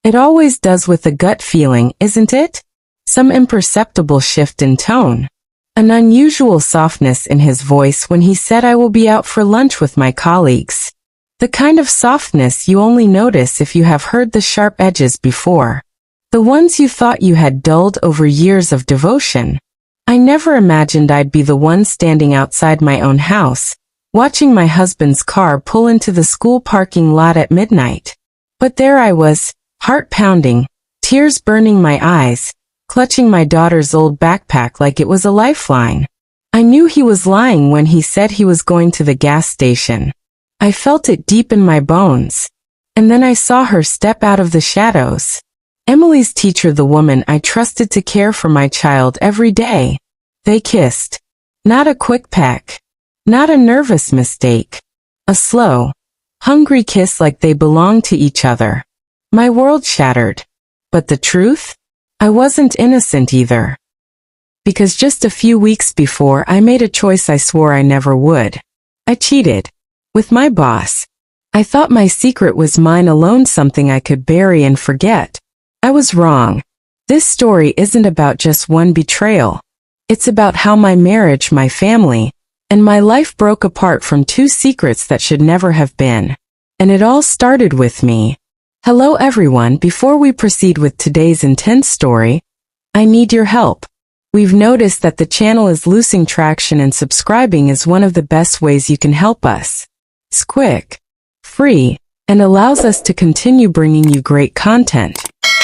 It always does with a gut feeling, isn't it? Some imperceptible shift in tone. An unusual softness in his voice when he said I will be out for lunch with my colleagues. The kind of softness you only notice if you have heard the sharp edges before. The ones you thought you had dulled over years of devotion. I never imagined I'd be the one standing outside my own house, watching my husband's car pull into the school parking lot at midnight. But there I was, heart pounding, tears burning my eyes, clutching my daughter's old backpack like it was a lifeline. I knew he was lying when he said he was going to the gas station. I felt it deep in my bones. And then I saw her step out of the shadows. Emily's teacher, the woman I trusted to care for my child every day. They kissed. Not a quick peck. Not a nervous mistake. A slow, hungry kiss like they belonged to each other. My world shattered. But the truth? I wasn't innocent either. Because just a few weeks before I made a choice I swore I never would. I cheated. With my boss. I thought my secret was mine alone, something I could bury and forget. I was wrong. This story isn't about just one betrayal. It's about how my marriage, my family, and my life broke apart from two secrets that should never have been. And it all started with me. Hello everyone, before we proceed with today's intense story, I need your help. We've noticed that the channel is losing traction and subscribing is one of the best ways you can help us. It's quick, free, and allows us to continue bringing you great content.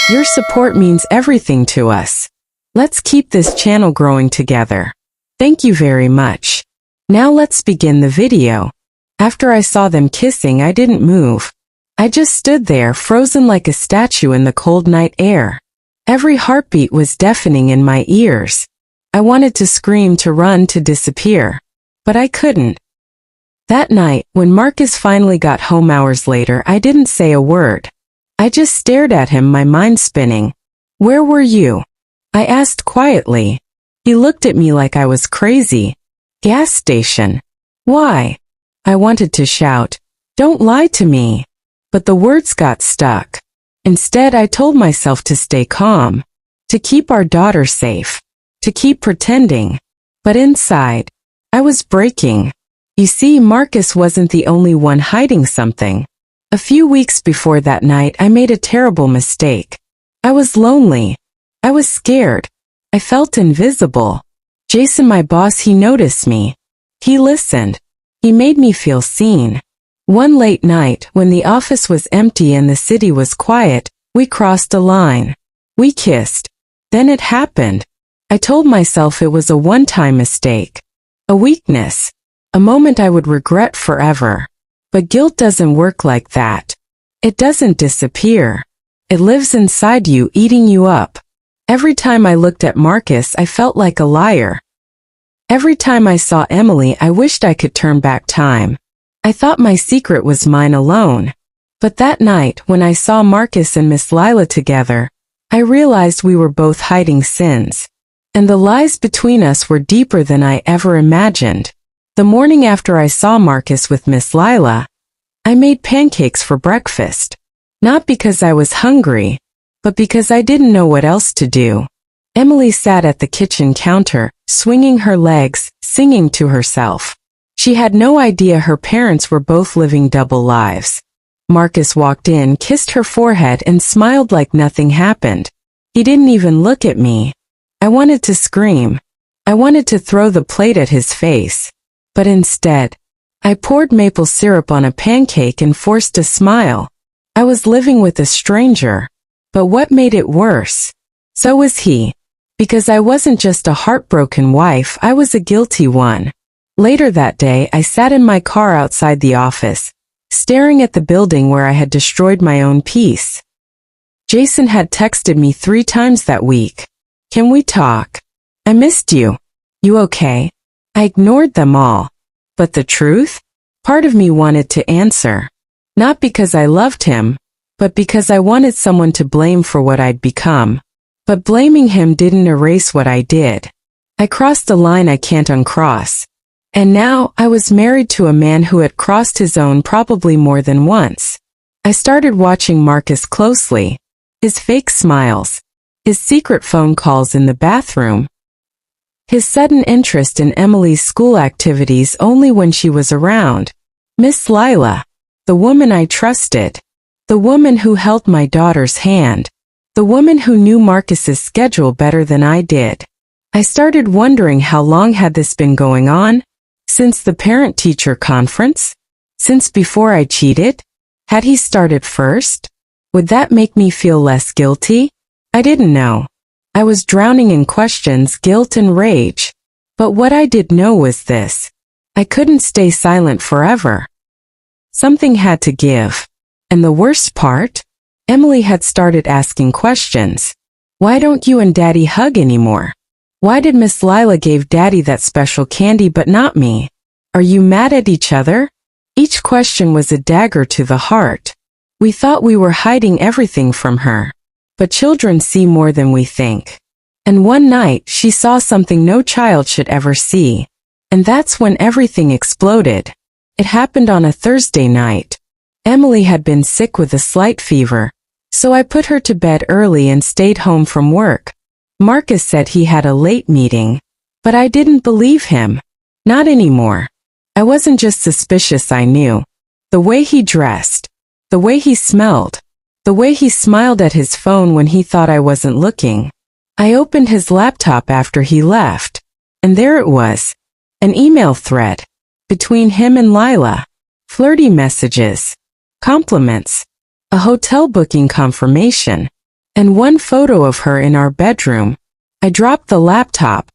Your support means everything to us. Let's keep this channel growing together. Thank you very much. Now let's begin the video. After I saw them kissing, I didn't move. I just stood there, frozen like a statue in the cold night air. Every heartbeat was deafening in my ears. I wanted to scream, to run, to disappear. But I couldn't. That night, when Marcus finally got home hours later, I didn't say a word. I just stared at him, my mind spinning. Where were you? I asked quietly. He looked at me like I was crazy. Gas station. Why? I wanted to shout, don't lie to me. But the words got stuck. Instead, I told myself to stay calm, to keep our daughter safe, to keep pretending. But inside, I was breaking. You see, Marcus wasn't the only one hiding something. A few weeks before that night, I made a terrible mistake. I was lonely. I was scared. I felt invisible. Jason, my boss, he noticed me. He listened. He made me feel seen. One late night, when the office was empty and the city was quiet, we crossed a line. We kissed. Then it happened. I told myself it was a one-time mistake. A weakness. A moment I would regret forever. But guilt doesn't work like that. It doesn't disappear. It lives inside you, eating you up. Every time I looked at Marcus, I felt like a liar. Every time I saw Emily, I wished I could turn back time. I thought my secret was mine alone. But that night, when I saw Marcus and Miss Lila together, I realized we were both hiding sins. And the lies between us were deeper than I ever imagined. The morning after I saw Marcus with Miss Lila, I made pancakes for breakfast. Not because I was hungry, but because I didn't know what else to do. Emily sat at the kitchen counter, swinging her legs, singing to herself. She had no idea her parents were both living double lives. Marcus walked in, kissed her forehead, and smiled like nothing happened. He didn't even look at me. I wanted to scream. I wanted to throw the plate at his face. But instead, I poured maple syrup on a pancake and forced a smile. I was living with a stranger. But what made it worse? So was he. Because I wasn't just a heartbroken wife, I was a guilty one. Later that day, I sat in my car outside the office, staring at the building where I had destroyed my own peace. Jason had texted me 3 times that week. Can we talk? I missed you. You okay? I ignored them all. But the truth? Part of me wanted to answer. Not because I loved him, but because I wanted someone to blame for what I'd become. But blaming him didn't erase what I did. I crossed a line I can't uncross. And now, I was married to a man who had crossed his own probably more than once. I started watching Marcus closely. his fake smiles, his secret phone calls in the bathroom, his sudden interest in Emily's school activities only when she was around. Miss Lila, the woman I trusted, the woman who held my daughter's hand, the woman who knew Marcus's schedule better than I did. I started wondering how long had this been going on? Since the parent-teacher conference? Since before I cheated? Had he started first? Would that make me feel less guilty? I didn't know. I was drowning in questions, guilt, and rage. But what I did know was this. I couldn't stay silent forever. Something had to give. And the worst part? Emily had started asking questions. Why don't you and Daddy hug anymore? Why did Miss Lila give Daddy that special candy but not me? Are you mad at each other? Each question was a dagger to the heart. We thought we were hiding everything from her. But children see more than we think. And one night she saw something no child should ever see. And that's when everything exploded. It happened on a Thursday night. Emily had been sick with a slight fever, so I put her to bed early and stayed home from work. Marcus said he had a late meeting, but I didn't believe him. Not anymore. I wasn't just suspicious, I knew. The way he dressed, the way he smelled, the way he smiled at his phone when he thought I wasn't looking. I opened his laptop after he left, and there it was. An email thread between him and Lila. Flirty messages, compliments, a hotel booking confirmation, and one photo of her in our bedroom. I dropped the laptop.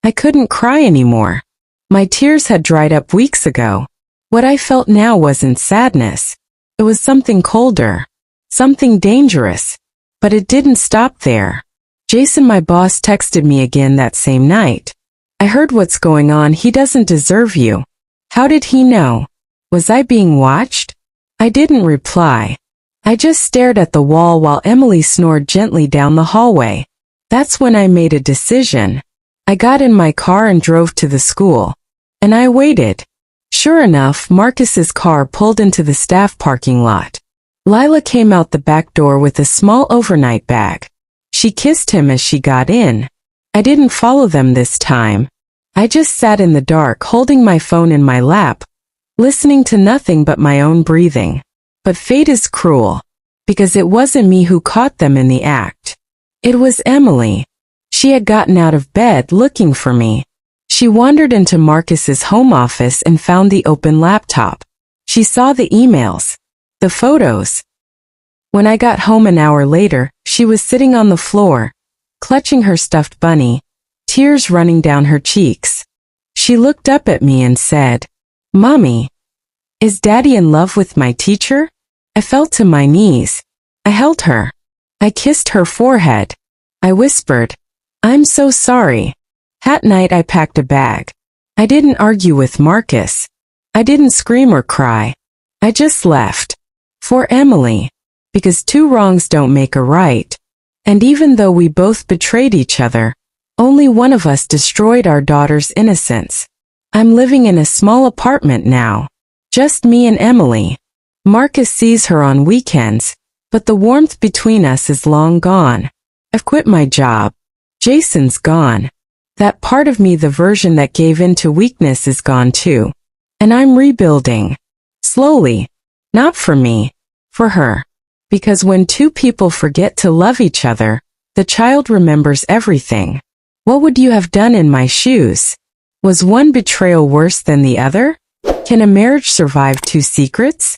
I couldn't cry anymore. My tears had dried up weeks ago. What I felt now wasn't sadness. It was something colder, something dangerous. But it didn't stop there. Jason, my boss, texted me again that same night. I heard what's going on. He doesn't deserve you. How did he know? Was I being watched? I didn't reply. I just stared at the wall while Emily snored gently down the hallway. That's when I made a decision. I got in my car and drove to the school. And I waited. Sure enough, Marcus's car pulled into the staff parking lot. Lila came out the back door with a small overnight bag. She kissed him as she got in. I didn't follow them this time. I just sat in the dark holding my phone in my lap, listening to nothing but my own breathing. But fate is cruel, because it wasn't me who caught them in the act. It was Emily. She had gotten out of bed looking for me. She wandered into Marcus's home office and found the open laptop. She saw the emails, the photos. When I got home an hour later, she was sitting on the floor, clutching her stuffed bunny, tears running down her cheeks. She looked up at me and said, "Mommy, is Daddy in love with my teacher?" I fell to my knees. I held her. I kissed her forehead. I whispered, "I'm so sorry." That night I packed a bag. I didn't argue with Marcus. I didn't scream or cry. I just left. For Emily. Because two wrongs don't make a right. And even though we both betrayed each other, only one of us destroyed our daughter's innocence. I'm living in a small apartment now. Just me and Emily. Marcus sees her on weekends, but the warmth between us is long gone. I've quit my job. Jason's gone. That part of me, the version that gave in to weakness, is gone too. And I'm rebuilding. Slowly. Not for me. For her. Because when two people forget to love each other, the child remembers everything. What would you have done in my shoes? Was one betrayal worse than the other? Can a marriage survive two secrets?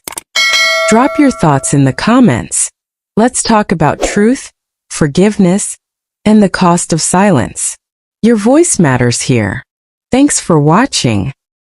Drop your thoughts in the comments. Let's talk about truth, forgiveness, and the cost of silence. Your voice matters here. Thanks for watching.